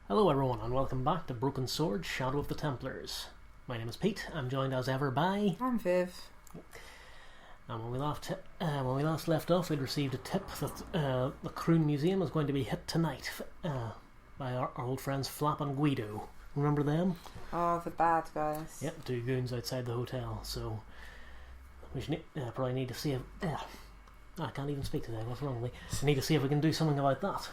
Hello everyone and welcome back to Broken Sword, Shadow of the Templars. My name is Pete. I'm joined as ever by... I'm Viv. And when we last left off, we'd received a tip that the Croon Museum is going to be hit tonight by our old friends Flap and Guido. Remember them? Oh, the bad guys. Yep, two goons outside the hotel. So we should probably need to see if... I can't even speak today, what's wrong with me? We need to see if we can do something about that.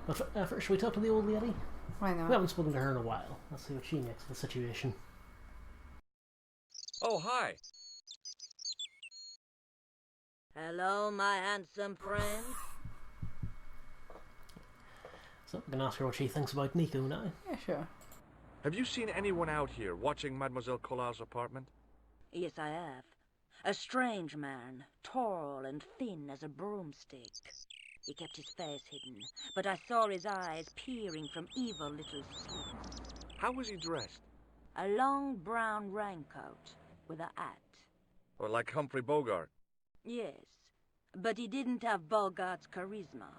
But first, should we talk to the old lady? Why not? We haven't spoken to her in a while. Let's see what she makes of the situation. Oh, hi. Hello, my handsome friend. So we can ask her what she thinks about Nico now. Yeah, sure. Have you seen anyone out here watching Mademoiselle Collar's apartment? Yes, I have. A strange man, tall and thin as a broomstick. He kept his face hidden, but I saw his eyes peering from evil little slits. How was he dressed? A long brown raincoat with a hat. Or like Humphrey Bogart? Yes, but he didn't have Bogart's charisma.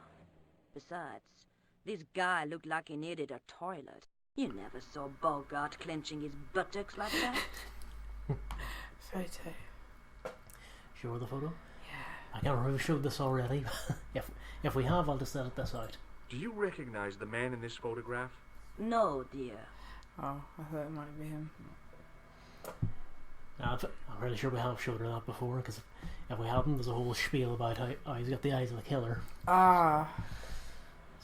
Besides, this guy looked like he needed a toilet. You never saw Bogart clenching his buttocks like that. Photo. Show her the photo? Yeah. I can't remember if we showed this already. If we have, I'll just edit this out. Do you recognize the man in this photograph? No, dear. Oh, I thought it might be him. I'm really sure we have showed her that before, because if we haven't, there's a whole spiel about how he's got the eyes of a killer. Ah.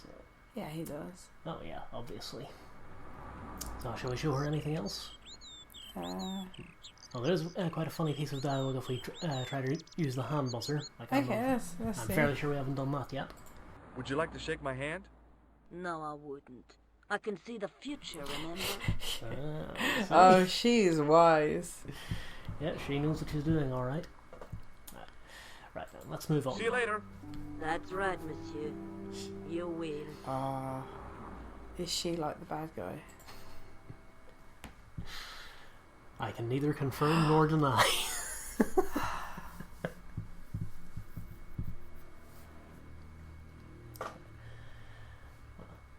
So, Yeah, he does. oh yeah, obviously. So shall we show her anything else? Well, there's quite a funny piece of dialogue if we try to use the hand buzzer. Okay, let's I'm see. fairly sure we haven't done that yet. Would you like to shake my hand? No, I wouldn't. I can see the future, remember? Oh, she's wise. Yeah, she knows what she's doing, alright. Right then, let's move on. See you later. That's right, monsieur. You will. Ah. Is she like the bad guy? I can neither confirm nor deny.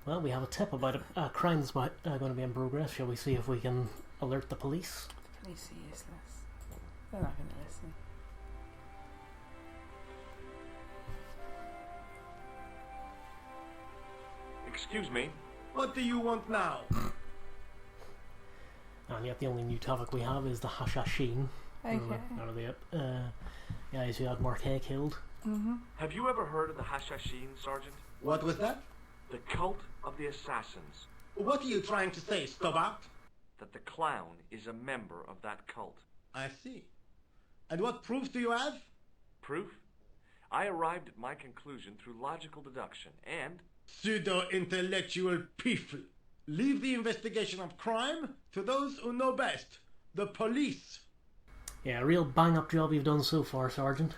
Well, we have a tip about a crime that's going to be in progress. Shall we see if we can alert the police? The police are useless. They're not going to listen. Excuse me. What do you want now? And yet the only new topic we have is the Hashashin. Okay. Out of the guys who had Marquet killed. Mm-hmm. Have you ever heard of the Hashashin, Sergeant? What was that? The cult of the assassins. What are you trying to say, Stobart? That the clown is a member of that cult. I see. And what proof do you have? Proof? I arrived at my conclusion through logical deduction and... Pseudo-intellectual people. Leave the investigation of crime to those who know best. The police. Yeah, a real bang-up job you've done so far, Sergeant.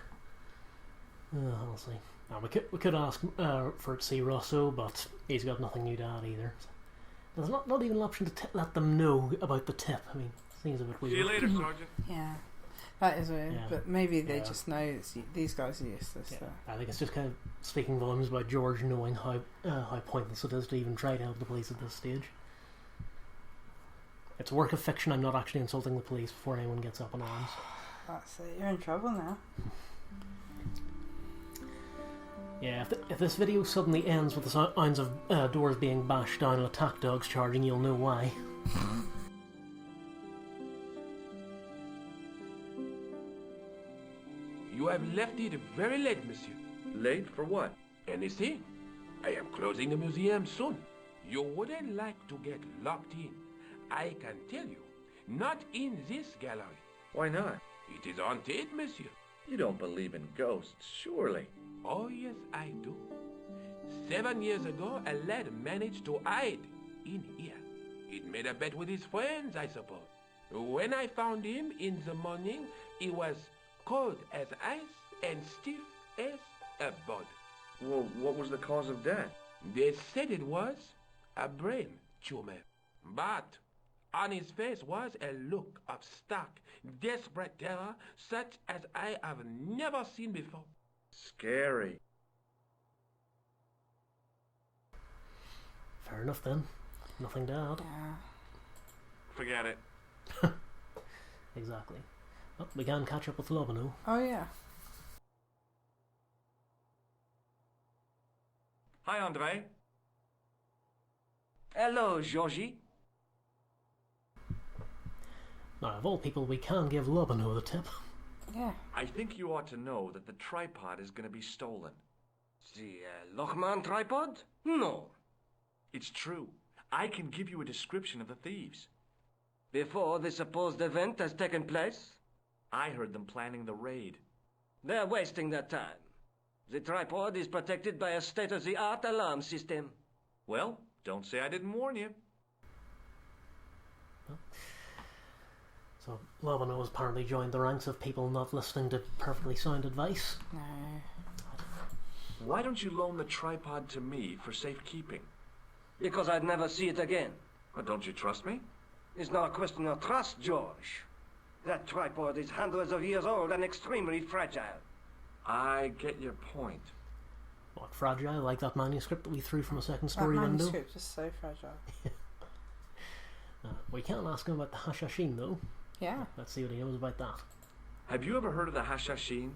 Honestly. Now, we could ask for to see Rosso, but he's got nothing new to add either. There's not even an option to let them know about the tip. I mean, seems a bit weird. See you later, Sergeant. Yeah. That is weird, Yeah. but maybe they just know it's, these guys are useless. Yeah. So. I think it's just kind of speaking volumes about George knowing how pointless it is to even try to help the police at this stage. It's a work of fiction. I'm not actually insulting the police before anyone gets up in arms. That's it. You're in trouble now. Yeah, if this video suddenly ends with the sounds of doors being bashed down and attack dogs charging, you'll know why. You have left it very late, monsieur. Late for what? Anything? I am closing the museum soon. You wouldn't like to get locked in. I can tell you, not in this gallery. Why not? It is haunted, monsieur. You don't believe in ghosts, surely. Oh, yes, I do. 7 years ago, a lad managed to hide in here. He'd made a bet with his friends, I suppose. When I found him in the morning, he was cold as ice and stiff as a board. Well, what was the cause of death? They said it was a brain tumor. But on his face was a look of stark, desperate terror such as I have never seen before. Scary. Fair enough then. Nothing to add. Yeah. Forget it. Exactly. Well, we can catch up with Lobano. Oh yeah. Hi, Andre. Hello, Georgie. Now, of all people, we can give Lobano the tip. Yeah. I think you ought to know that the tripod is going to be stolen. The Lochman tripod? No. It's true. I can give you a description of the thieves. Before the supposed event has taken place? I heard them planning the raid. They're wasting their time. The tripod is protected by a state-of-the-art alarm system. Well, don't say I didn't warn you. So, Lobano has apparently joined the ranks of people not listening to perfectly sound advice. No. Why don't you loan the tripod to me for safekeeping? Because I'd never see it again. Well, don't you trust me? It's not a question of trust, George. That tripod is hundreds of years old and extremely fragile. I get your point. What, fragile, like that manuscript that we threw from a second That story window? manuscript is so fragile. We can't ask him about the Hashashin, though. Yeah. Let's see what he knows about that. Have you ever heard of the Hashashin?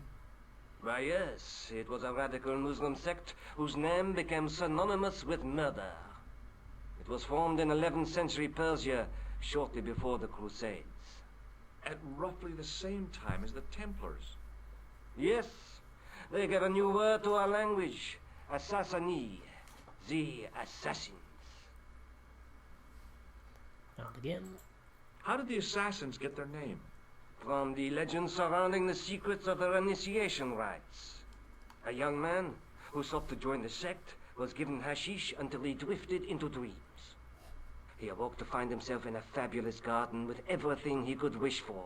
Why, yes, it was a radical Muslim sect whose name became synonymous with murder. It was formed in 11th century Persia, shortly before the Crusades. At roughly the same time as the Templars. Yes, they gave a new word to our language, Assassini, the assassins. And again, How did the assassins get their name? From the legends surrounding the secrets of their initiation rites. A young man who sought to join the sect was given hashish until he drifted into dreams. He awoke to find himself in a fabulous garden with everything he could wish for.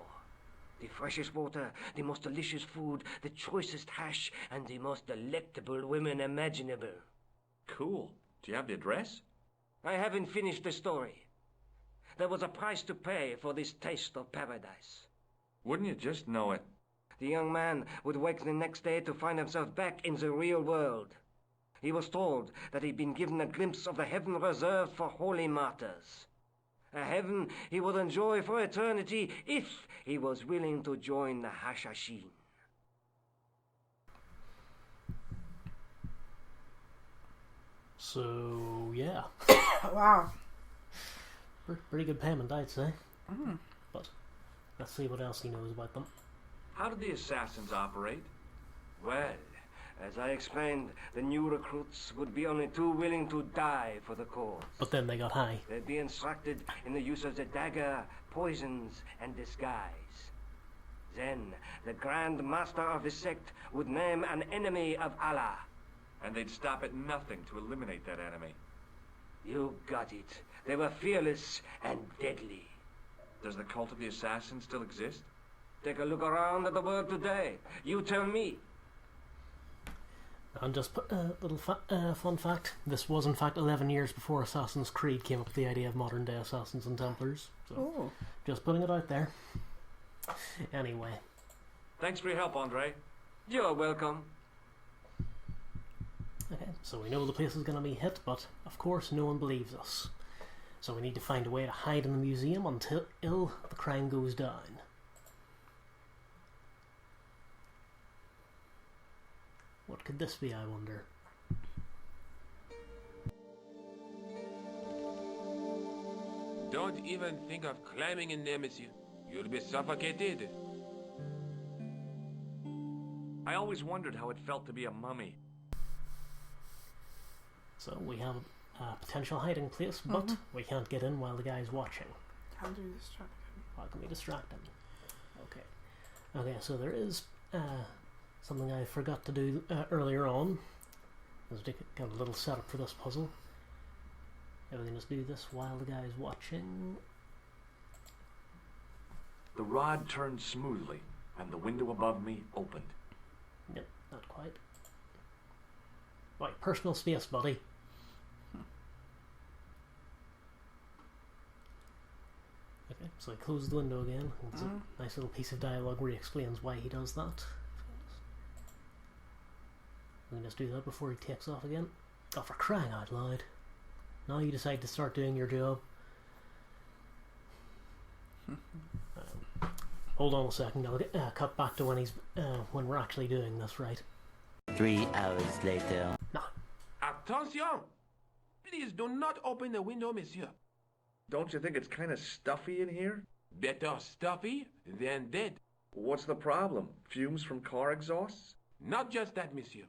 The freshest water, the most delicious food, the choicest hash, and the most delectable women imaginable. Cool. Do you have the address? I haven't finished the story. There was a price to pay for this taste of paradise. Wouldn't you just know it? The young man would wake the next day to find himself back in the real world. He was told that he'd been given a glimpse of the heaven reserved for holy martyrs. A heaven he would enjoy for eternity if he was willing to join the Hashashin. so yeah. Wow. Pretty good payment, I'd say. But let's see what else he knows about them. How did the assassins operate? Well, as I explained, the new recruits would be only too willing to die for the cause. But then they got high. They'd be instructed in the use of the dagger, poisons, and disguise. Then, the Grand Master of the sect would name an enemy of Allah. And they'd stop at nothing to eliminate that enemy. You got it. They were fearless and deadly. Does the cult of the assassins still exist? Take a look around at the world today. You tell me. And just a little fun fact, this was in fact 11 years before Assassin's Creed came up with the idea of modern day assassins and Templars. So, Ooh. just putting it out there. Anyway, Thanks for your help, Andre. You're welcome. okay, so we know the place is going to be hit, but of course no one believes us. So we need to find a way to hide in the museum until the crime goes down. What could this be, I wonder? Don't even think of climbing in there, monsieur. You'll be suffocated. I always wondered how it felt to be a mummy. So we have a potential hiding place, but we can't get in while the guy's watching. How do we distract him? How can we distract him? Okay. Okay, so there is something I forgot to do earlier on. Let's get a little setup for this puzzle. Everything just do this while the guy's watching. The rod turned smoothly, and the window above me opened. Yep, not quite. Right, personal space, buddy. Okay, so he closes the window again. It's a nice little piece of dialogue where he explains why he does that. We can just do that before he takes off again. Oh, for crying out loud. now you decide to start doing your job. Hold on a second, I'll get, cut back to when we're actually doing this, right? 3 hours later. No. Attention! Please do not open the window, monsieur. Don't you think it's kind of stuffy in here? Better stuffy than dead. What's the problem? Fumes from car exhausts? Not just that, monsieur.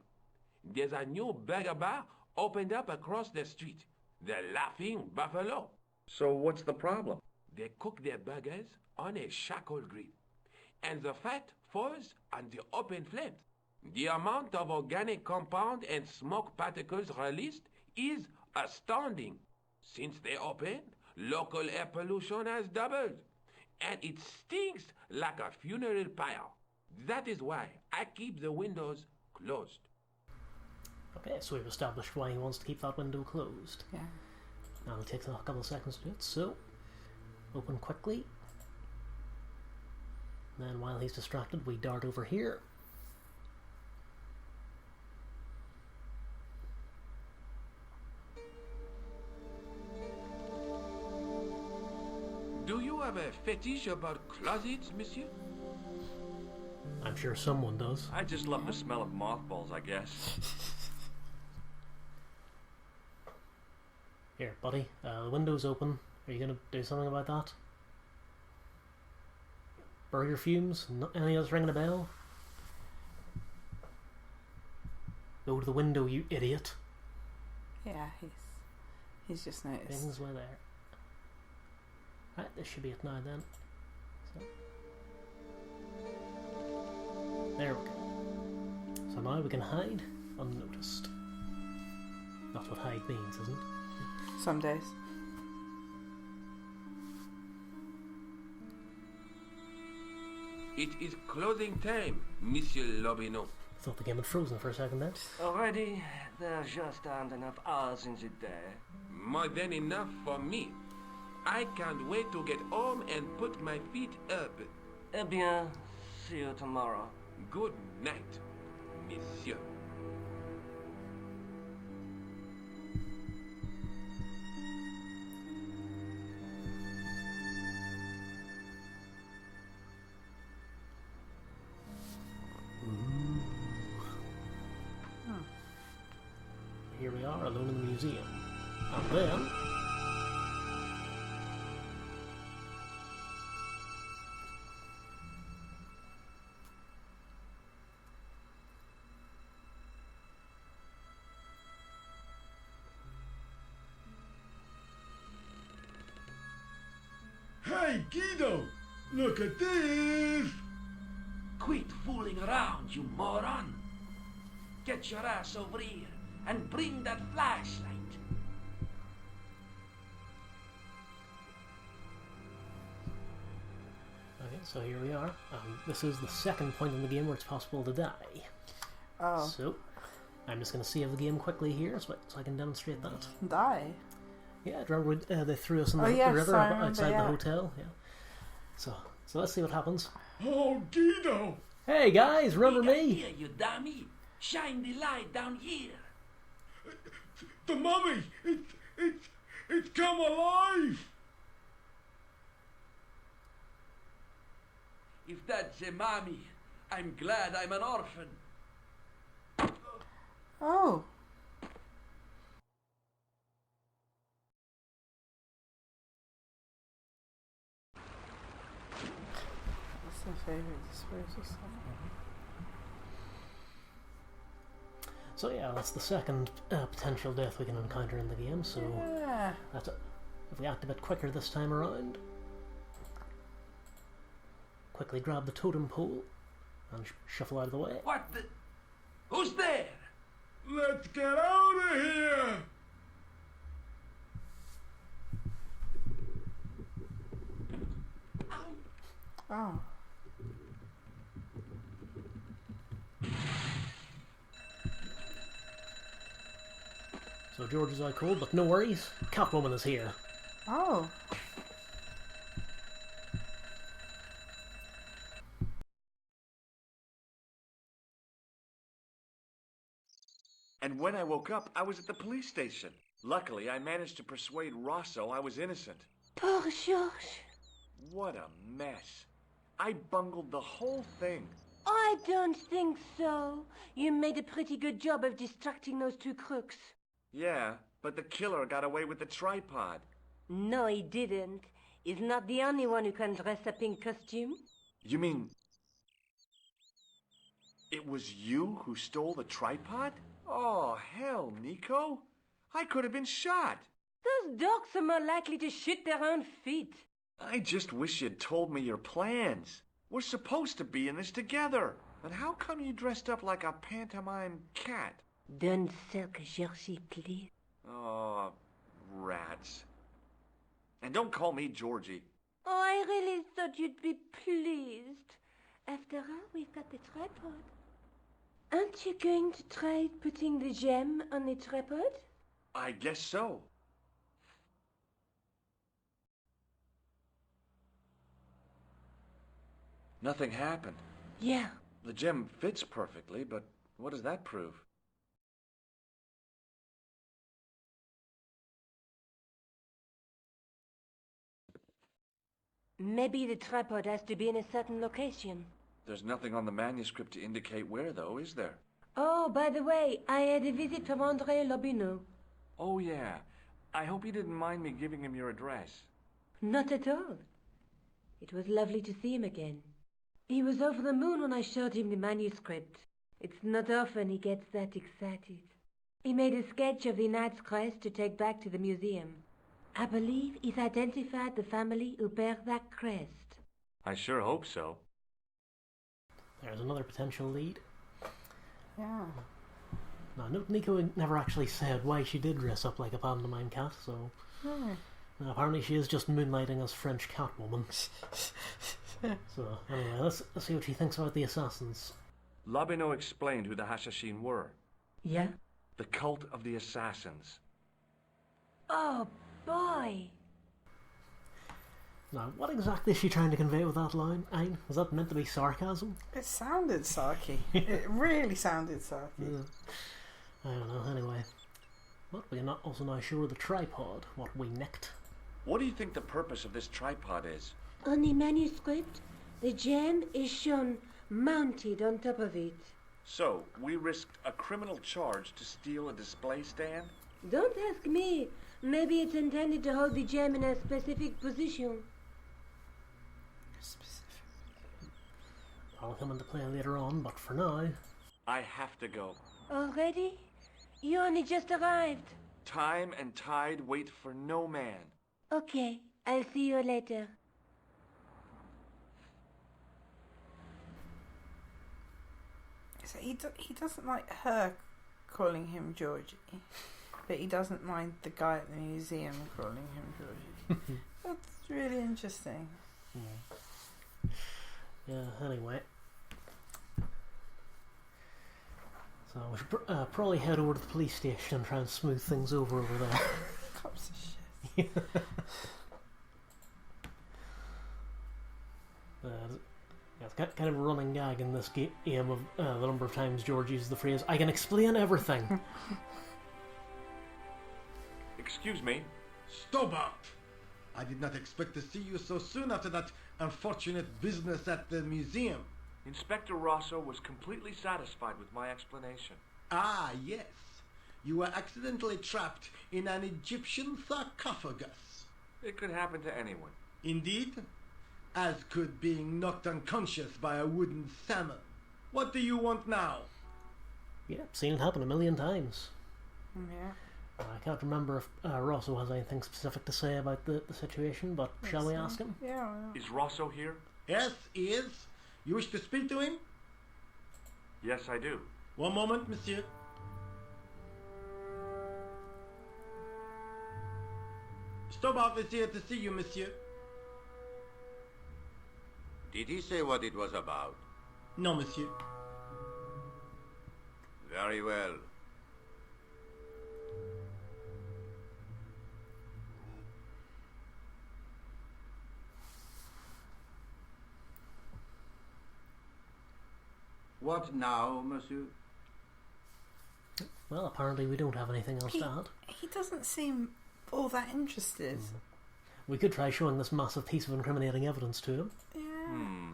There's a new burger bar opened up across the street. The Laughing Buffalo. So what's the problem? They cook their burgers on a charcoal grill, and the fat falls on the open flames. The amount of organic compound and smoke particles released is astounding. Since they opened, local air pollution has doubled, and it stinks like a funeral pyre. That is why I keep the windows closed. Okay, so we've established why he wants to keep that window closed. Yeah. Now it takes a couple of seconds to do it, so open quickly. Then while he's distracted, we dart over here. Do you have a fetish about closets, monsieur? I'm sure someone does. I just love the smell of mothballs, I guess. Here, buddy, the window's open. Are you going to do something about that? Burger fumes? Any of us ringing a bell? Go to the window, you idiot. Yeah, he's just noticed. Things were there. Right, this should be it now then. So. There we go. So now we can hide unnoticed. That's what hide means, isn't it? Some days. It is closing time, Monsieur Lobineau. Thought the game had frozen for a second then. Already, there just aren't enough hours in the day. More than enough for me. I can't wait to get home and put my feet up. Eh bien, see you tomorrow. Good night, monsieur. Here we are, alone in the museum. And then... Hey, Guido! Look at this! Quit fooling around, you moron! Get your ass over here and bring that flashlight. Okay, so here we are. This is the second point in the game where it's possible to die. Oh. So, I'm just going to save the game quickly here so I can demonstrate that. Die? Yeah, remember they threw us in the yes, river I remember, outside yeah. the hotel? Yeah. So let's see what happens. Oh, Guido! Hey guys, remember me? Here, you dummy! Shine the light down here! The mummy! It's come alive! If that's a mommy, I'm glad I'm an orphan. Oh. What's my favourite disposal stuff? So yeah, that's the second potential death we can encounter in the game, so Yeah. that's it. If we act a bit quicker this time around, quickly grab the totem pole and shuffle out of the way. What the... Who's there? Let's get out of here! Oh. So George is out cold, but no worries, Catwoman is here. Oh. And when I woke up, I was at the police station. Luckily, I managed to persuade Rosso I was innocent. Poor Georges. What a mess. I bungled the whole thing. I don't think so. You made a pretty good job of distracting those two crooks. Yeah, but the killer got away with the tripod. No, he didn't. He's not the only one who can dress up in costume. You mean... it was you who stole the tripod? Oh, hell, Nico. I could have been shot. Those dogs are more likely to shoot their own feet. I just wish you'd told me your plans. We're supposed to be in this together. And how come you dressed up like a pantomime cat? Don't sulk, Georgie, please. Oh, rats. And don't call me Georgie. Oh, I really thought you'd be pleased. After all, we've got the tripod. Aren't you going to try putting the gem on the tripod? I guess so. Nothing happened. Yeah. The gem fits perfectly, but what does that prove? Maybe the tripod has to be in a certain location. There's nothing on the manuscript to indicate where, though, is there? Oh, by the way, I had a visit from André Lobineau. Oh, yeah. I hope you didn't mind me giving him your address. Not at all. It was lovely to see him again. He was over the moon when I showed him the manuscript. It's not often he gets that excited. He made a sketch of the knight's crest to take back to the museum. I believe he's identified the family who bear that crest. I sure hope so. There's another potential lead. Yeah. Now, note Nico never actually said why she did dress up like a pantomime cat, so... apparently she is just moonlighting as French Catwoman. So, anyway, let's see what she thinks about the assassins. Lobineau explained who the Hashashin were. Yeah? The cult of the assassins. Oh, boy! Now, what exactly is she trying to convey with that line? Was that meant to be sarcasm? It sounded sarky. It really sounded sarky. Yeah. I don't know, anyway. But we're not also now sure of the tripod, what we nicked. What do you think the purpose of this tripod is? On the manuscript, the gem is shown mounted on top of it. So, we risked a criminal charge to steal a display stand? Don't ask me. Maybe it's intended to hold the gem in a specific position. I'll come into play later on, but for now... I have to go. Already? You only just arrived. Time and tide wait for no man. Okay, I'll see you later. So he doesn't like her calling him Georgie, but he doesn't mind the guy at the museum calling him Georgie. That's really interesting. Yeah, anyway. So we should probably head over to the police station and try and smooth things over there. Cops of shit. It's kind of a running gag in this game of the number of times George uses the phrase, "I can explain everything." Excuse me. Stobart! I did not expect to see you so soon after that unfortunate business at the museum. Inspector Rosso was completely satisfied with my explanation. Ah, yes. You were accidentally trapped in an Egyptian sarcophagus. It could happen to anyone. Indeed. As could being knocked unconscious by a wooden salmon. What do you want now? Yeah, seen it happen a million times. Yeah. I can't remember if Rosso has anything specific to say about the situation, but shall we ask him? Yeah. Why not? Is Rosso here? Yes, he is. You wish to speak to him? Yes, I do. One moment, monsieur. Stobart is here to see you, monsieur. Did he say what it was about? No, monsieur. Very well. What now, monsieur? Well, apparently we don't have anything else to add. He doesn't seem all that interested. We could try showing this massive piece of incriminating evidence to him. Yeah.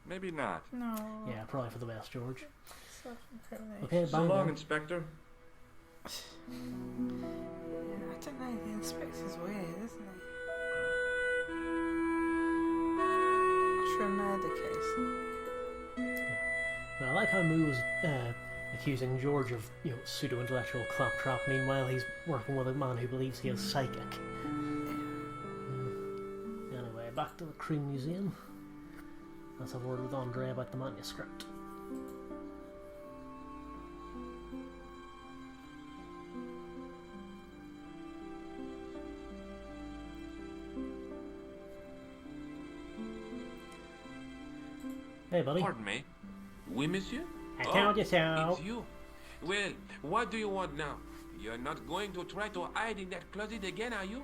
Maybe not. No. Yeah, probably for the best, George. Self-incrimination. Okay, So bye long, then. Inspector. I don't know, the inspector's weird, isn't he? True murder case. Well, I like how Moo was accusing George of, pseudo-intellectual claptrap. Meanwhile, he's working with a man who believes he is psychic. Anyway, back to the Cream Museum. Let's have a word with Andre about the manuscript. Hey, buddy. Pardon me. Oui, monsieur? I told you so. It's you. Well, what do you want now? You're not going to try to hide in that closet again, are you?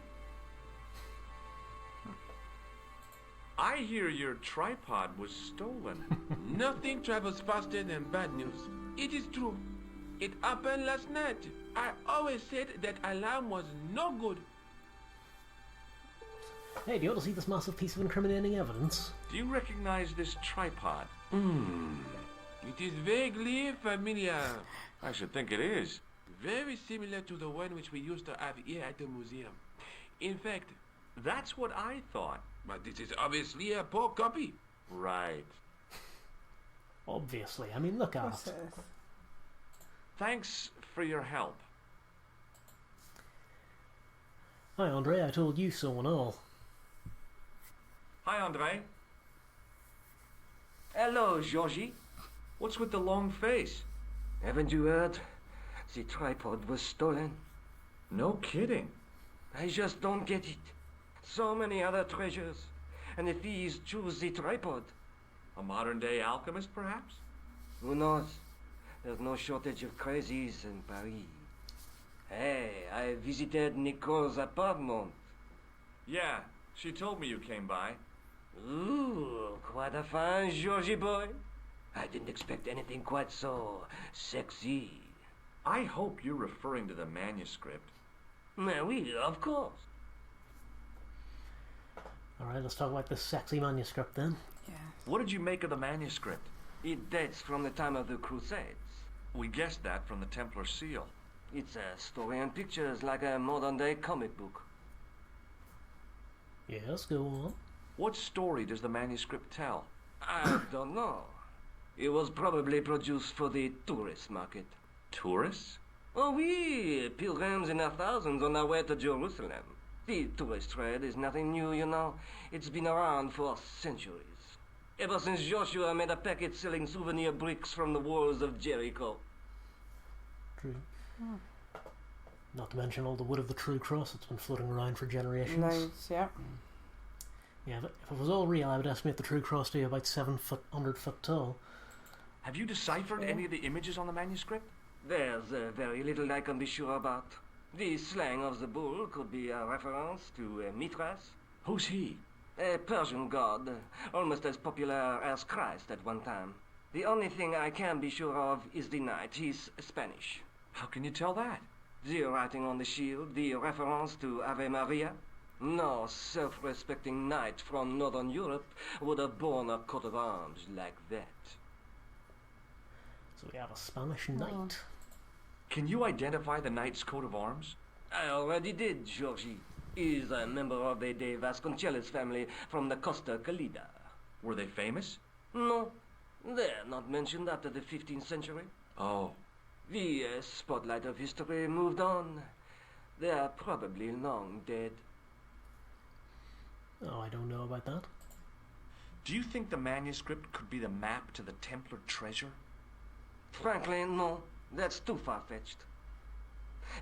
I hear your tripod was stolen. Nothing travels faster than bad news. It is true. It happened last night. I always said that alarm was no good. Hey, do you want to see this massive piece of incriminating evidence? Do you recognize this tripod? It is vaguely familiar. I should think it is. Very similar to the one which we used to have here at the museum. In fact, That's what I thought. but this is obviously a poor copy. Right. Obviously. I mean, look at What's it. this? Thanks for your help. Hi, Andre. I told you so and all. Hi, Andre. Hello, Georgie. What's with the long face? Haven't you heard? The tripod was stolen. No kidding. I just don't get it. So many other treasures. And the thieves choose the tripod. A modern-day alchemist, perhaps? Who knows? There's no shortage of crazies in Paris. Hey, I visited Nicole's apartment. Yeah, she told me you came by. Ooh, quite a fine Georgie boy. I didn't expect anything quite so sexy. I hope you're referring to the manuscript. Oui, of course. Alright, let's talk about this sexy manuscript then. Yeah. What did you make of the manuscript? It dates from the time of the Crusades. We guessed that from the Templar seal. It's a story and pictures like a modern-day comic book. Yes, go on. What story does the manuscript tell? I don't know. It was probably produced for the tourist market. Tourists? Oh, oui, pilgrims in their thousands on their way to Jerusalem. The tourist trade is nothing new, you know. It's been around for centuries. Ever since Joshua made a packet selling souvenir bricks from the walls of Jericho. True. Not to mention all the wood of the true cross that's been floating around for generations. Loads, yeah. Yeah, but if it was all real, I would estimate the true cross to be about 700 foot tall. Have you deciphered any of the images on the manuscript? There's very little I can be sure about. The slang of the bull could be a reference to Mithras, Who's he? a Persian god, almost as popular as Christ at one time. The only thing I can be sure of is the knight. He's Spanish. How can you tell that? The writing on the shield, the reference to Ave Maria. No self-respecting knight from Northern Europe would have borne a coat of arms like that. So we have a Spanish knight. Can you identify the knight's coat of arms? I already did, Georgie. He's a member of the De Vasconcelos family from the Costa Calida. Were they famous? No, they're not mentioned after the 15th century. Oh. The spotlight of history moved on. They're probably long dead. Oh, I don't know about that. Do you think the manuscript could be the map to the Templar treasure? Frankly, no. That's too far-fetched.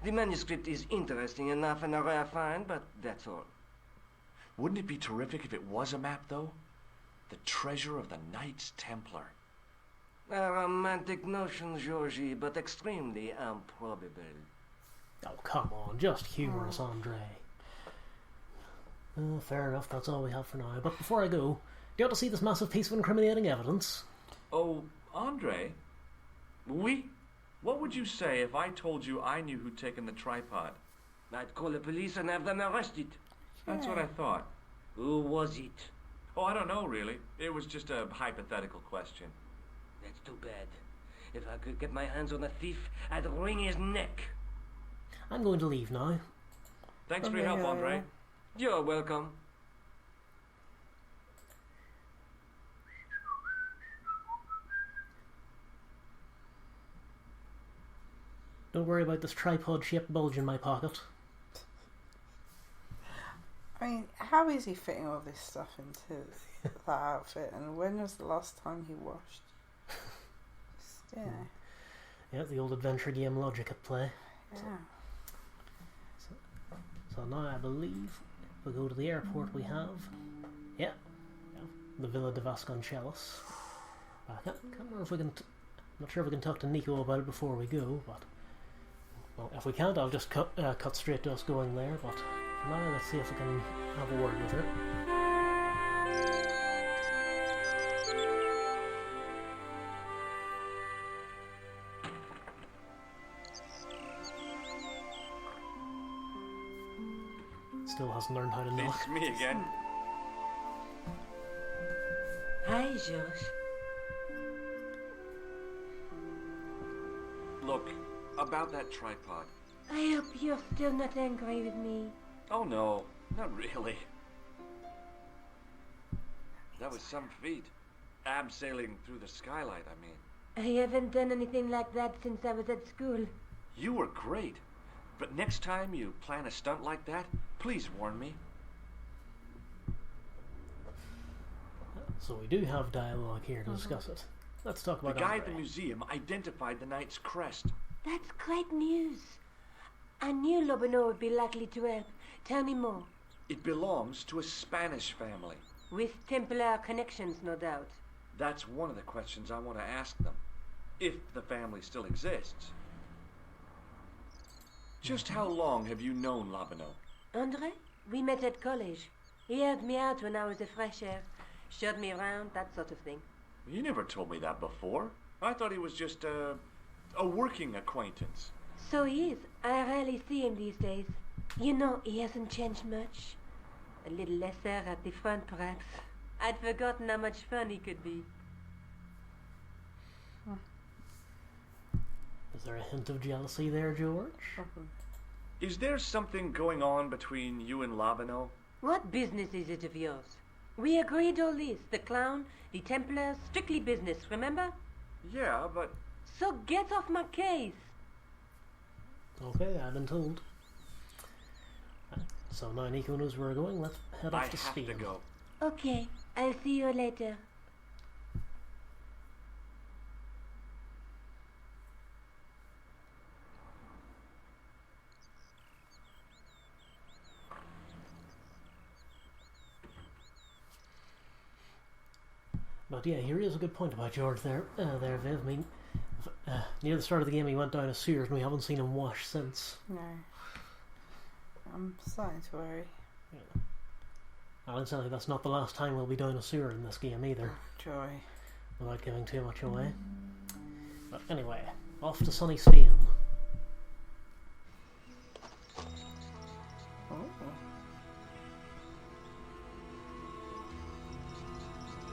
The manuscript is interesting enough and a rare find, but that's all. Wouldn't it be terrific if it was a map, though? The treasure of the Knights Templar. A romantic notion, Georgie, but extremely improbable. Oh, come on, just humour us, Andre. Fair enough, that's all we have for now. But before I go, do you want to see this massive piece of incriminating evidence? Oh, Andre? Oui? What would you say if I told you I knew who'd taken the tripod? I'd call the police and have them arrested. That's what I thought. Who was it? Oh, I don't know, really. It was just a hypothetical question. That's too bad. If I could get my hands on the thief, I'd wring his neck. I'm going to leave now. Thanks for your help, Andre. You're welcome. Don't worry about this tripod-shaped bulge in my pocket. I mean, how is he fitting all this stuff into that outfit? And when was the last time he washed? Yeah. Yeah, the old adventure game logic at play. Yeah. So now I believe if we go to the airport we have... Yeah. The Villa de Vasconcelos. I can't remember if we can... I'm not sure if we can talk to Nico about it before we go, but... Well, if we can't, I'll just cut straight to us going there, but for now, let's see if we can have a word with her. Still hasn't learned how to knock. It's me again. Hi, George. Look, about that tripod. I hope you're still not angry with me. Oh no, not really. That was some feat. Abseiling through the skylight, I mean. I haven't done anything like that since I was at school. You were great. But next time you plan a stunt like that, please warn me. So we do have dialogue here to discuss it. Let's talk about The guy at Andre. the museum identified the knight's crest. That's great news. I knew Lobino would be likely to help. Tell me more. It belongs to a Spanish family. With Templar connections, no doubt. That's one of the questions I want to ask them. If the family still exists. Just how long have you known Lobino? Andre? We met at college. He helped me out when I was a fresh air. Showed me around, that sort of thing. You never told me that before. I thought he was just a working acquaintance. So he is. I rarely see him these days. You know, he hasn't changed much. A little lesser at the front, perhaps. I'd forgotten how much fun he could be. Is there a hint of jealousy there, George? Is there something going on between you and Lobino? What business is it of yours? We agreed all this. The clown, the Templars, strictly business, remember? Yeah, but... So get off my case. Okay, I've been told. So now Nico knows where we're going. Let's head off to Spain. I have to go. Okay, I'll see you later. But yeah, he raised a good point about George there, Viv. I mean, near the start of the game he went down a sewers and we haven't seen him wash since. No. I'm starting to worry. Yeah. And incidentally, that's not the last time we'll be down a sewer in this game either. Joy. Without giving too much away. But anyway, off to sunny Spain. Oh.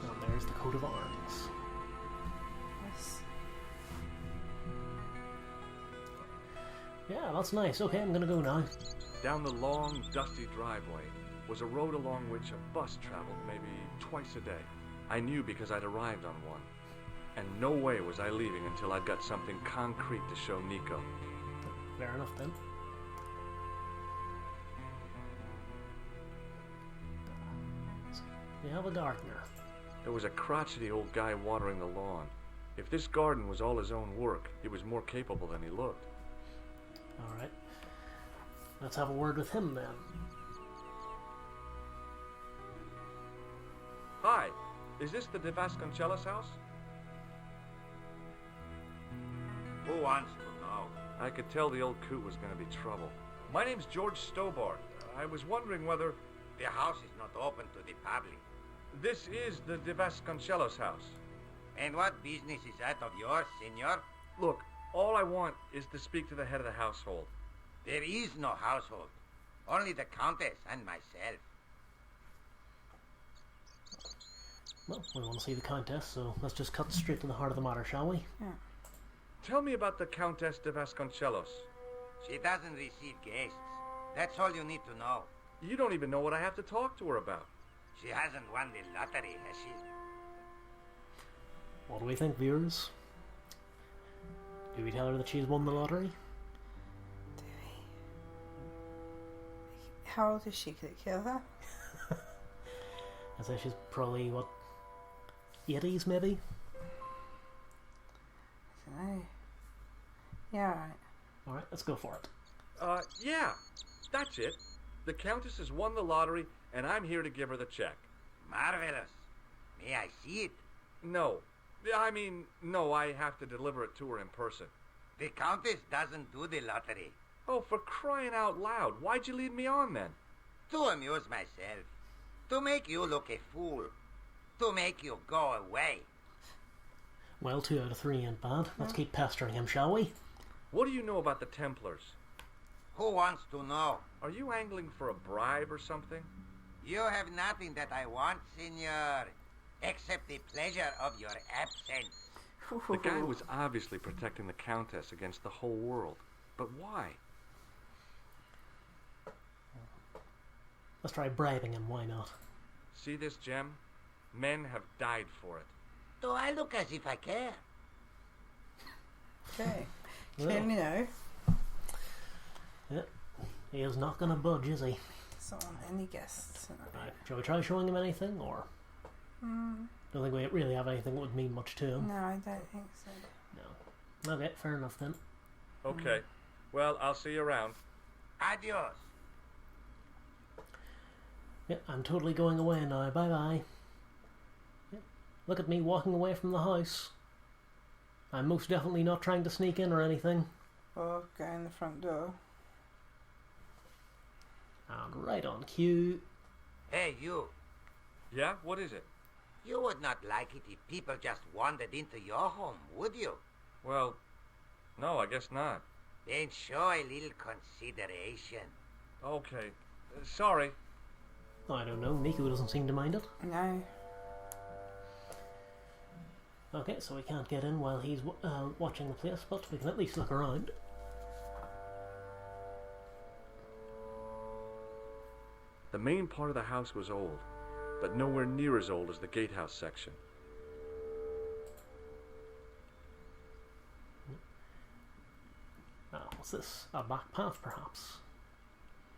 And there's the coat of arms. Yes. Yeah, that's nice. Okay, I'm gonna go now. Down the long, dusty driveway was a road along which a bus traveled maybe twice a day. I knew because I'd arrived on one. And no way was I leaving until I'd got something concrete to show Nico. Fair enough then. We have a gardener. There was a crotchety old guy watering the lawn. If this garden was all his own work, he was more capable than he looked. Alright. Let's have a word with him then. Hi, is this the De Vasconcelos house? Who wants to know? I could tell the old coot was going to be trouble. My name's George Stobart. I was wondering whether... The house is not open to the public. This is the De Vasconcelos house. And what business is that of yours, senor? Look, All I want is to speak to the head of the household. There is no household. Only the Countess and myself. Well, we want to see the Countess, so let's just cut straight to the heart of the matter, shall we? Yeah. Tell me about the Countess de Vasconcelos. She doesn't receive guests. That's all you need to know. You don't even know what I have to talk to her about. She hasn't won the lottery, has she? What do we think, viewers? Do we tell her that she's won the lottery? Do we? How old is she? Could it kill her? I'd say she's probably, what, 80s maybe? I don't know. Yeah, alright. Alright, let's go for it. Yeah, that's it. The Countess has won the lottery, and I'm here to give her the check. Marvelous. May I see it? No, I have to deliver it to her in person. The Countess doesn't do the lottery. Oh, for crying out loud, why'd you lead me on then? To amuse myself. To make you look a fool. To make you go away. Well, 2 out of 3 ain't bad. Let's keep pestering him, shall we? What do you know about the Templars? Who wants to know? Are you angling for a bribe or something? You have nothing that I want, senor, except the pleasure of your absence. The guy was obviously protecting the Countess against the whole world. But why? Let's try bribing him, why not? See this gem? Men have died for it. Do I look as if I care? Okay. Well. Clearly no. Yeah. He is not going to budge, is he? Doesn't want any guests tonight. Right. Shall we try showing him anything, or? Don't think we really have anything that would mean much to him. No, I don't think so. No. Okay, fair enough then. Okay. Well, I'll see you around. Adios. Yeah, I'm totally going away now. Bye-bye. Yeah. Look at me walking away from the house. I'm most definitely not trying to sneak in or anything. Or go in the front door. And right on cue. Hey, you. Yeah? What is it? You would not like it if people just wandered into your home, would you? Well, no, I guess not. Then show a little consideration. Okay. Sorry. I don't know, Nico doesn't seem to mind it. No. Okay, so we can't get in while he's watching the place, but we can at least look around. The main part of the house was old, but nowhere near as old as the gatehouse section. Now, what's this? A back path, perhaps?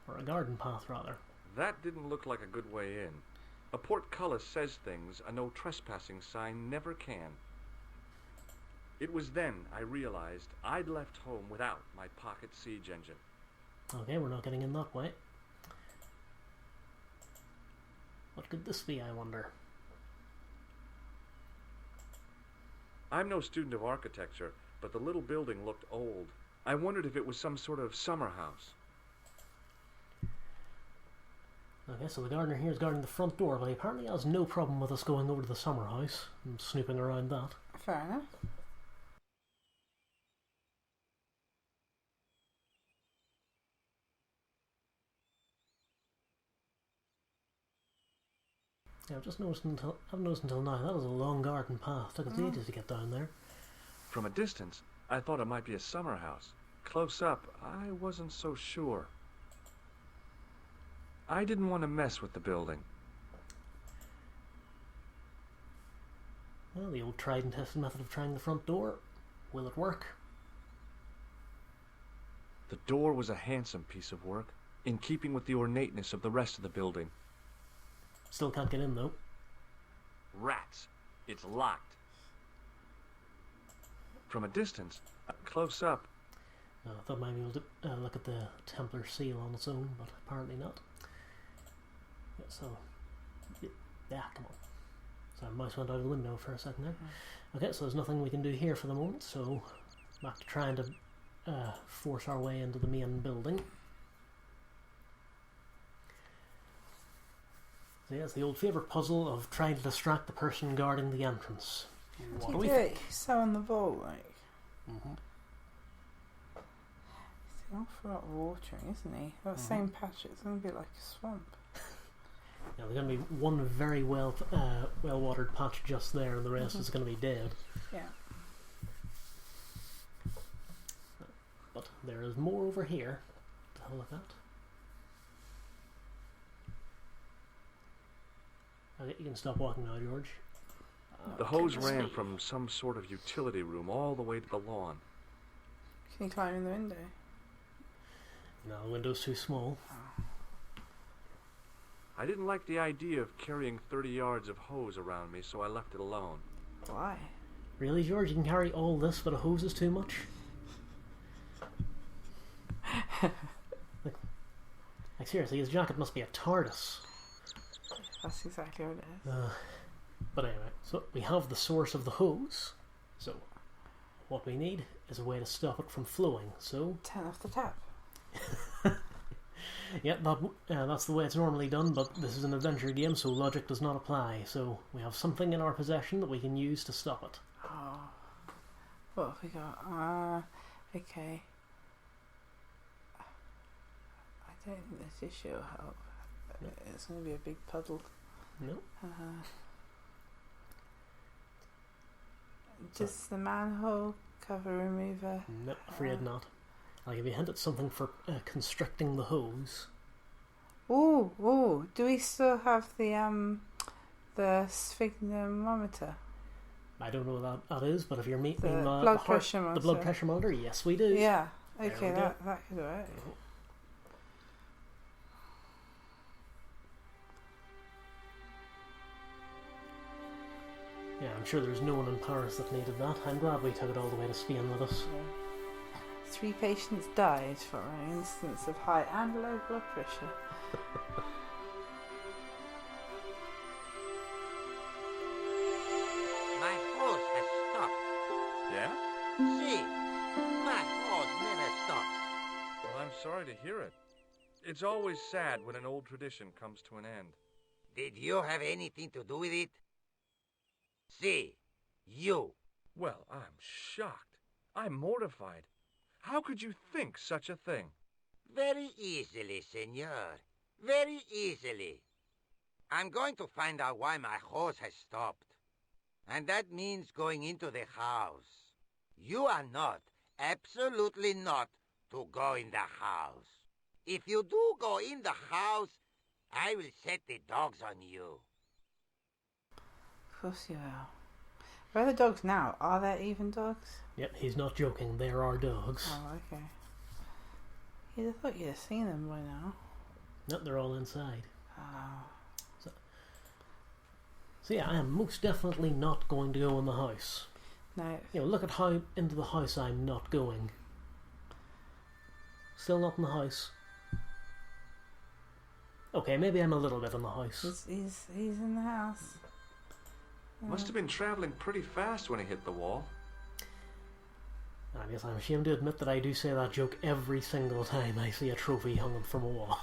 Or a garden path, rather. That didn't look like a good way in. A portcullis says things a no trespassing sign never can. It was then I realized I'd left home without my pocket siege engine. Okay, we're not getting in that way. What could this be, I wonder? I'm no student of architecture, but the little building looked old. I wondered if it was some sort of summer house. Okay, so the gardener here is guarding the front door, but he apparently has no problem with us going over to the summer house and snooping around that. Fair enough. Yeah, I've noticed until now, that is a long garden path. Took us ages to get down there. From a distance, I thought it might be a summer house. Close up, I wasn't so sure. I didn't want to mess with the building. Well, the old tried and tested method of trying the front door. Will it work? The door was a handsome piece of work, in keeping with the ornateness of the rest of the building. Still can't get in, though. Rats! It's locked. From a distance, close up. I thought maybe we'll look at the Templar seal on its own, but apparently not. Yeah, so, yeah, come on. So my mouse went out of the window for a second there. Okay, so there's nothing we can do here for the moment, so back to trying to force our way into the main building. So yeah, it's the old favourite puzzle of trying to distract the person guarding the entrance. What do we think? So on the ball, like. awful lot of watering, isn't he? That same patch, it's going to be like a swamp. Yeah, there's going to be one very well watered patch just there, and the rest is going to be dead. Yeah. But there is more over here to have a look at. Okay, you can stop walking now, George. The hose ran from some sort of utility room all the way to the lawn. Can you climb in the window? No, the window's too small. I didn't like the idea of carrying 30 yards of hose around me, so I left it alone. Why? Really, George? You can carry all this, but a hose is too much? Like seriously, his jacket must be a TARDIS. That's exactly what it is. But anyway, so we have the source of the hose. So what we need is a way to stop it from flowing. So turn off the tap. Yeah, that's the way it's normally done, but this is an adventure game, so logic does not apply. So we have something in our possession that we can use to stop it. Oh. What have we got? Okay. I don't think this issue will help. No. It's going to be a big puddle. No. Just the manhole cover remover? No, afraid not. I'll give you a hint at something for constricting the hose. Ooh, do we still have the sphygmometer? I don't know what that is, but if you're meeting the blood pressure monitor. The blood pressure monitor, yes we do. Yeah, okay, that could work. Yeah, I'm sure there's no one in Paris that needed that. I'm glad we took it all the way to Spain with us. Yeah. 3 patients died for an instance of high and low blood pressure. My horse has stopped. Yeah? See, my horse never stops. Well, I'm sorry to hear it. It's always sad when an old tradition comes to an end. Did you have anything to do with it? See, you. Well, I'm shocked. I'm mortified. How could you think such a thing? Very easily, senor. Very easily. I'm going to find out why my horse has stopped. And that means going into the house. You are not, absolutely not, to go in the house. If you do go in the house, I will set the dogs on you. Of course you will. Where are the dogs now? Are there even dogs? Yep, he's not joking. There are dogs. Oh, okay. You'd have thought you'd have seen them by now. No, they're all inside. Oh. So yeah, I am most definitely not going to go in the house. No. You know, look at how into the house I'm not going. Still not in the house. Okay, maybe I'm a little bit in the house. He's in the house. Must have been traveling pretty fast when he hit the wall. I guess I'm ashamed to admit that I do say that joke every single time I see a trophy hung up from a wall.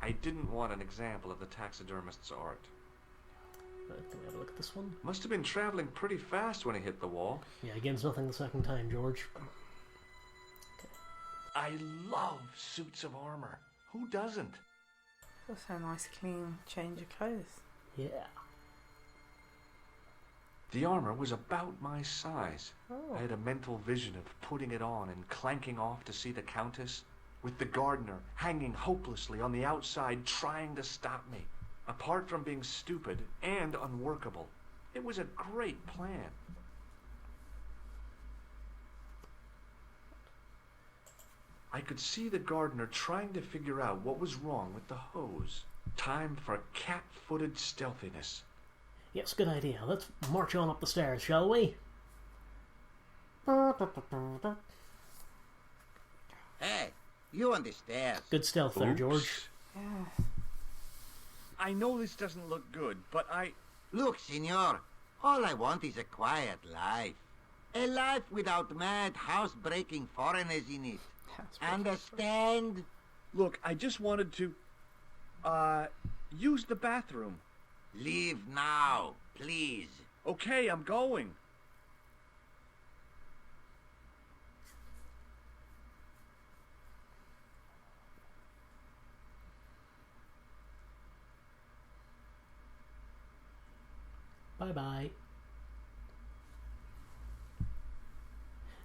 I didn't want an example of the taxidermist's art. Right, can we have a look at this one? Must have been traveling pretty fast when he hit the wall. Yeah, again's nothing the second time, George. Okay. I love suits of armor. Who doesn't? Also a nice clean change of clothes. Yeah. The armor was about my size. Oh. I had a mental vision of putting it on and clanking off to see the Countess, with the gardener hanging hopelessly on the outside trying to stop me. Apart from being stupid and unworkable, it was a great plan. I could see the gardener trying to figure out what was wrong with the hose. Time for cat-footed stealthiness. Yes, good idea. Let's march on up the stairs, shall we? Hey, you on the stairs. Good stealth there, George. Yeah. I know this doesn't look good, but Look, senor, all I want is a quiet life. A life without mad, house-breaking foreigners in it. Understand? Look, I just wanted to, use the bathroom. Leave now, please. Okay, I'm going. Bye-bye.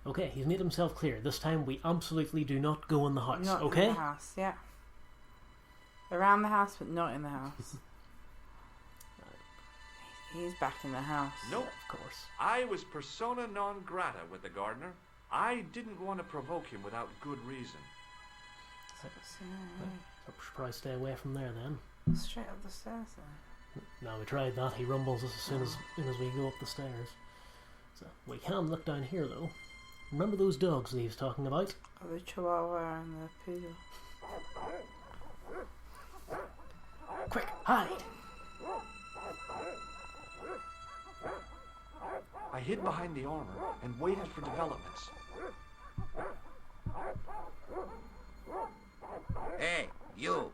Okay, he's made himself clear. This time we absolutely do not go in the house, Not okay? in the house, yeah. Around the house, but not in the house. He's back in the house. Nope. Of course. I was persona non grata with the gardener. I didn't want to provoke him without good reason. So we should probably stay away from there then. Straight up the stairs then. Now we tried that. He rumbles us as soon as we go up the stairs. So we can look down here though. Remember those dogs that he was talking about? Oh, the Chihuahua and the Poodle. Quick, hide! I hid behind the armor and waited for developments. Hey, you!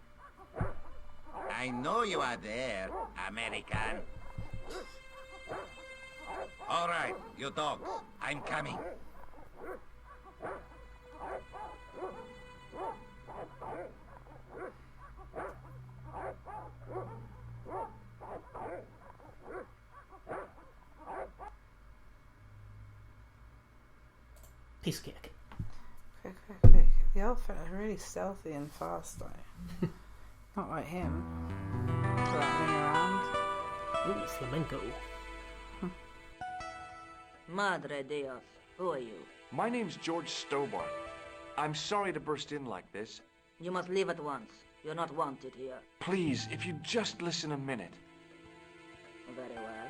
I know you are there, American. All right, you dogs, I'm coming. Piece of cake. Quick, quick, quick. The old fella's really stealthy and fast though. Not like him. Rattling around. Ooh, flamenco. Madre Dios, who are you? My name's George Stobart. I'm sorry to burst in like this. You must leave at once. You're not wanted here. Please, if you'd just listen a minute. Very well.